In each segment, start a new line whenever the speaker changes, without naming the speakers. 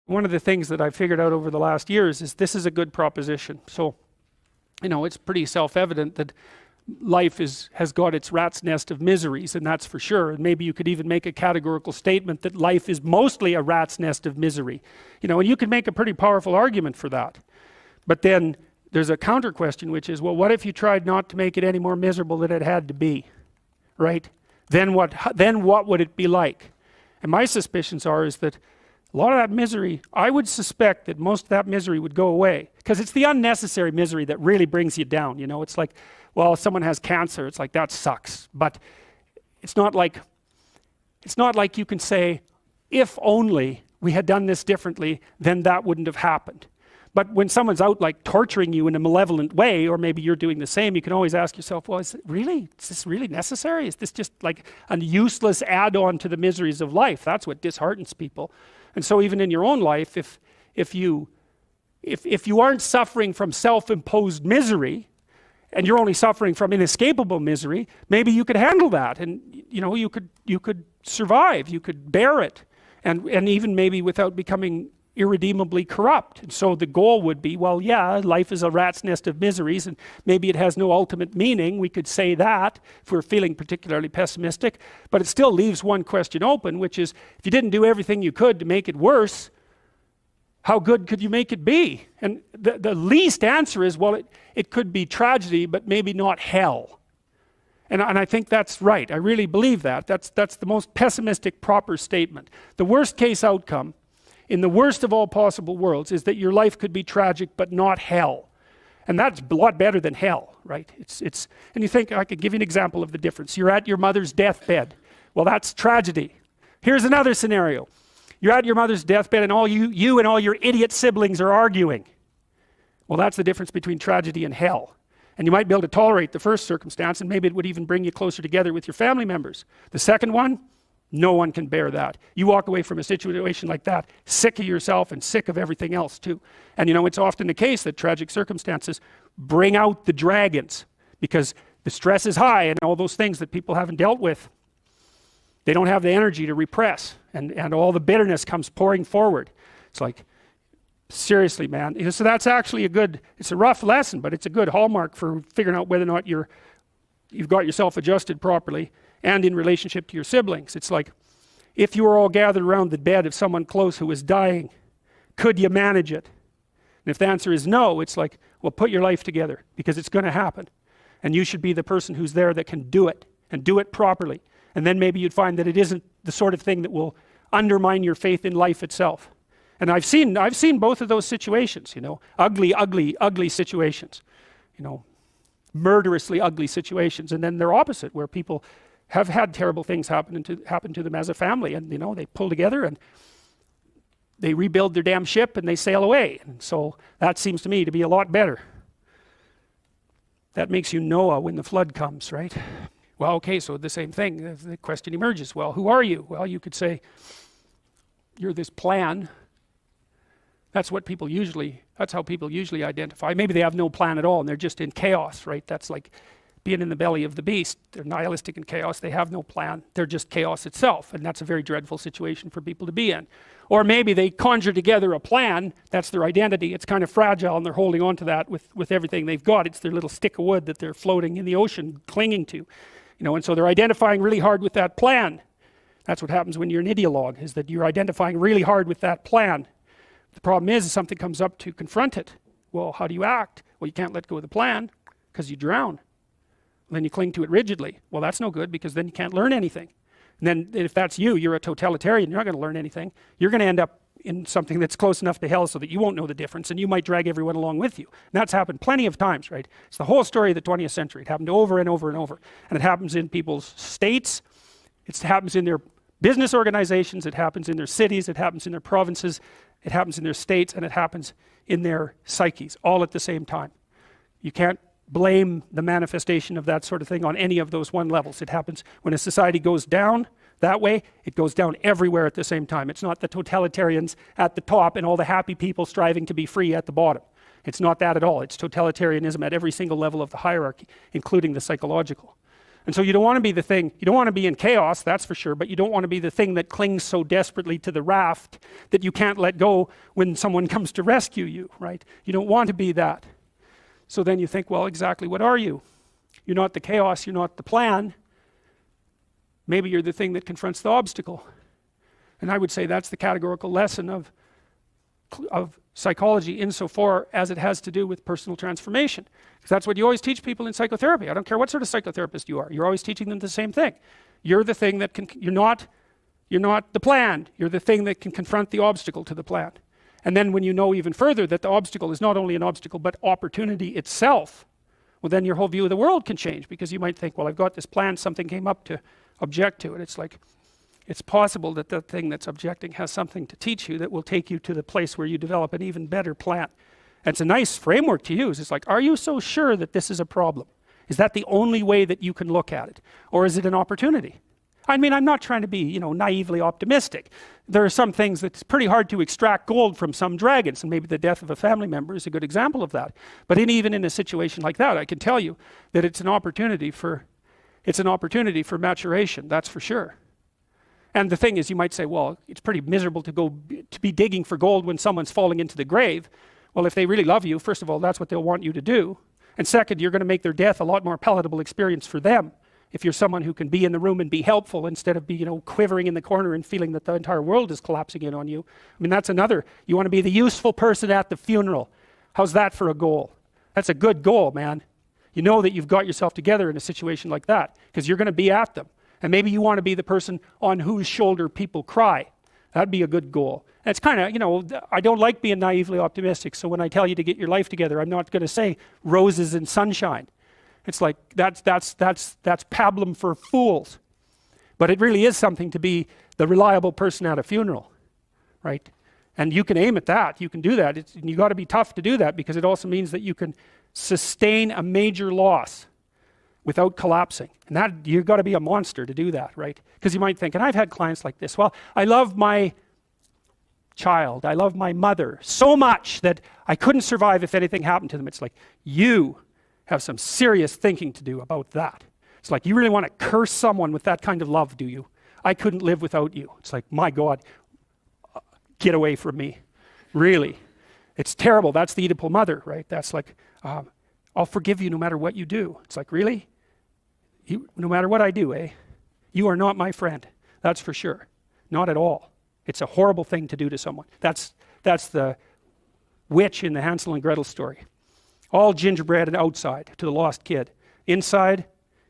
One of the things that I figured out over the last years is this is a good proposition. So, it's pretty self-evident that life has got its rat's nest of miseries, and that's for sure. And maybe you could even make a categorical statement that life is mostly a rat's nest of misery. And you can make a pretty powerful argument for that. But then there's a counter question, which is, well, what if you tried not to make it any more miserable than it had to be, right? Then what would it be like? And my suspicions is that a lot of that misery, I would suspect that most of that misery would go away, because it's the unnecessary misery that really brings you down. It's like, well, if someone has cancer, it's like, that sucks. But it's not like you can say, if only we had done this differently, then that wouldn't have happened. But when someone's out like torturing you in a malevolent way, or maybe you're doing the same, you can always ask yourself, well, is this really necessary? Is this just like a useless add-on to the miseries of life? That's what disheartens people. And so even in your own life, if you aren't suffering from self-imposed misery, and you're only suffering from inescapable misery, maybe you could handle that, and you could survive, you could bear it, and even maybe without becoming irredeemably corrupt. And so the goal would be, well, yeah, life is a rat's nest of miseries, and maybe it has no ultimate meaning. We could say that if we're feeling particularly pessimistic, but it still leaves one question open, which is, if you didn't do everything you could to make it worse, how good could you make it be? And the least answer is, well, it could be tragedy, but maybe not hell. And I think that's right. I really believe that. That's the most pessimistic, proper statement. The worst case outcome, in the worst of all possible worlds, is that your life could be tragic, but not hell. And that's a lot better than hell, right? And you think, I could give you an example of the difference. You're at your mother's deathbed. Well, that's tragedy. Here's another scenario. You're at your mother's deathbed, and all you and all your idiot siblings are arguing. Well, that's the difference between tragedy and hell. And you might be able to tolerate the first circumstance, and maybe it would even bring you closer together with your family members. The second one, no one can bear that. You walk away from a situation like that sick of yourself and sick of everything else too. And it's often the case that tragic circumstances bring out the dragons, because the stress is high and all those things that people haven't dealt with, they don't have the energy to repress, and all the bitterness comes pouring forward. It's like, seriously, man. So that's actually it's a rough lesson, but it's a good hallmark for figuring out whether or not you've got yourself adjusted properly and in relationship to your siblings. It's like, if you were all gathered around the bed of someone close who was dying, could you manage it? And if the answer is no, it's like, well, put your life together, because it's going to happen. And you should be the person who's there that can do it, and do it properly. And then maybe you'd find that it isn't the sort of thing that will undermine your faith in life itself. And I've seen both of those situations, ugly situations, murderously ugly situations. And then they're opposite, where people have had terrible things happen to them as a family, and they pull together and they rebuild their damn ship and they sail away. And so that seems to me to be a lot better. That makes you Noah when the flood comes, right? Well, okay, so the same thing. The question emerges, well, who are you? Well, you could say, you're this plan. That's how people usually identify. Maybe they have no plan at all and they're just in chaos, right? That's like being in the belly of the beast. They're nihilistic in chaos. They have no plan. They're just chaos itself. And that's a very dreadful situation for people to be in. Or maybe they conjure together a plan. That's their identity. It's kind of fragile, and they're holding on to that with everything they've got. It's their little stick of wood that they're floating in the ocean, clinging to. And so they're identifying really hard with that plan. That's what happens when you're an ideologue, is that you're identifying really hard with that plan. The problem is, if something comes up to confront it, well, how do you act? Well, you can't let go of the plan, because you drown. And then you cling to it rigidly. Well, that's no good, because then you can't learn anything. And then if that's you're a totalitarian, you're not going to learn anything. You're going to end up in something that's close enough to hell so that you won't know the difference, and you might drag everyone along with you. And that's happened plenty of times, right? It's the whole story of the 20th century. It happened over and over and over. And it happens in people's states. It happens in their business organizations. It happens in their cities. It happens in their provinces. It happens in their states, and it happens in their psyches, all at the same time. You can't blame the manifestation of that sort of thing on any of those one levels. It happens when a society goes down that way, it goes down everywhere at the same time. It's not the totalitarians at the top and all the happy people striving to be free at the bottom. It's not that at all. It's totalitarianism at every single level of the hierarchy, including the psychological. And so you don't want to be the thing, you don't want to be in chaos, that's for sure, but you don't want to be the thing that clings so desperately to the raft that you can't let go when someone comes to rescue you, right? You don't want to be that. So then you think, well, exactly what are you? You're not the chaos, you're not the plan. Maybe you're the thing that confronts the obstacle. And I would say that's the categorical lesson of psychology insofar as it has to do with personal transformation. Because that's what you always teach people in psychotherapy. I don't care what sort of psychotherapist you are. You're always teaching them the same thing. You're the thing that can, you're not the plan. You're the thing that can confront the obstacle to the plan. And then when you know even further that the obstacle is not only an obstacle but opportunity itself, well then your whole view of the world can change, because you might think, well, I've got this plan, something came up to object to it. It's like, it's possible that the thing that's objecting has something to teach you that will take you to the place where you develop an even better plan. And it's a nice framework to use. It's like, are you so sure that this is a problem? Is that the only way that you can look at it? Or is it an opportunity? I mean, I'm not trying to be, naively optimistic. There are some things that's pretty hard to extract gold from some dragons, and maybe the death of a family member is a good example of that. But even in a situation like that, I can tell you that it's an opportunity for maturation, that's for sure. And the thing is, you might say, well, it's pretty miserable to be digging for gold when someone's falling into the grave. Well, if they really love you, first of all, that's what they'll want you to do. And second, you're going to make their death a lot more palatable experience for them. If you're someone who can be in the room and be helpful instead of be, quivering in the corner and feeling that the entire world is collapsing in on you. I mean, that's another. You want to be the useful person at the funeral. How's that for a goal? That's a good goal, man. You know that you've got yourself together in a situation like that because you're going to be at them. And maybe you want to be the person on whose shoulder people cry. That'd be a good goal. And it's kind of, I don't like being naively optimistic, so when I tell you to get your life together, I'm not going to say roses and sunshine. It's like, that's pablum for fools. But it really is something to be the reliable person at a funeral, right? And you can aim at that, you can do that. And you got to be tough to do that, because it also means that you can sustain a major loss without collapsing. And that, you've got to be a monster to do that, right? Because you might think, and I've had clients like this, well, I love my child, I love my mother so much that I couldn't survive if anything happened to them. It's like, you have some serious thinking to do about that. It's like, you really want to curse someone with that kind of love, do you? I couldn't live without you. It's like, my God, get away from me. Really. It's terrible. That's the Oedipal mother, right? That's like, I'll forgive you no matter what you do. It's like, really? No matter what I do, eh? You are not my friend. That's for sure. Not at all. It's a horrible thing to do to someone. That's the witch in the Hansel and Gretel story. All gingerbread and outside to the lost kid. Inside,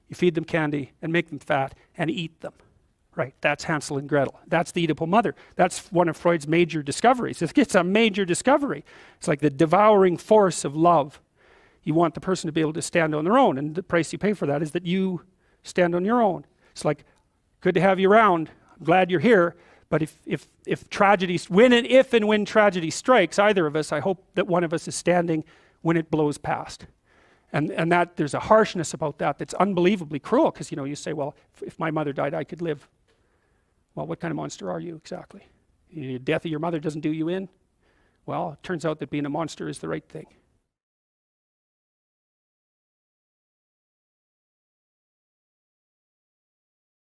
you feed them candy and make them fat and eat them. Right, that's Hansel and Gretel. That's the Oedipal mother. That's one of Freud's major discoveries. It's a major discovery. It's like the devouring force of love. You want the person to be able to stand on their own, and the price you pay for that is that you stand on your own. It's like, good to have you around. I'm glad you're here. But if tragedy, if and when tragedy strikes either of us, I hope that one of us is standing when it blows past. And that there's a harshness about that that's unbelievably cruel, because you say, well, if my mother died, I could live. Well, what kind of monster are you exactly? The death of your mother doesn't do you in? Well, it turns out that being a monster is the right thing.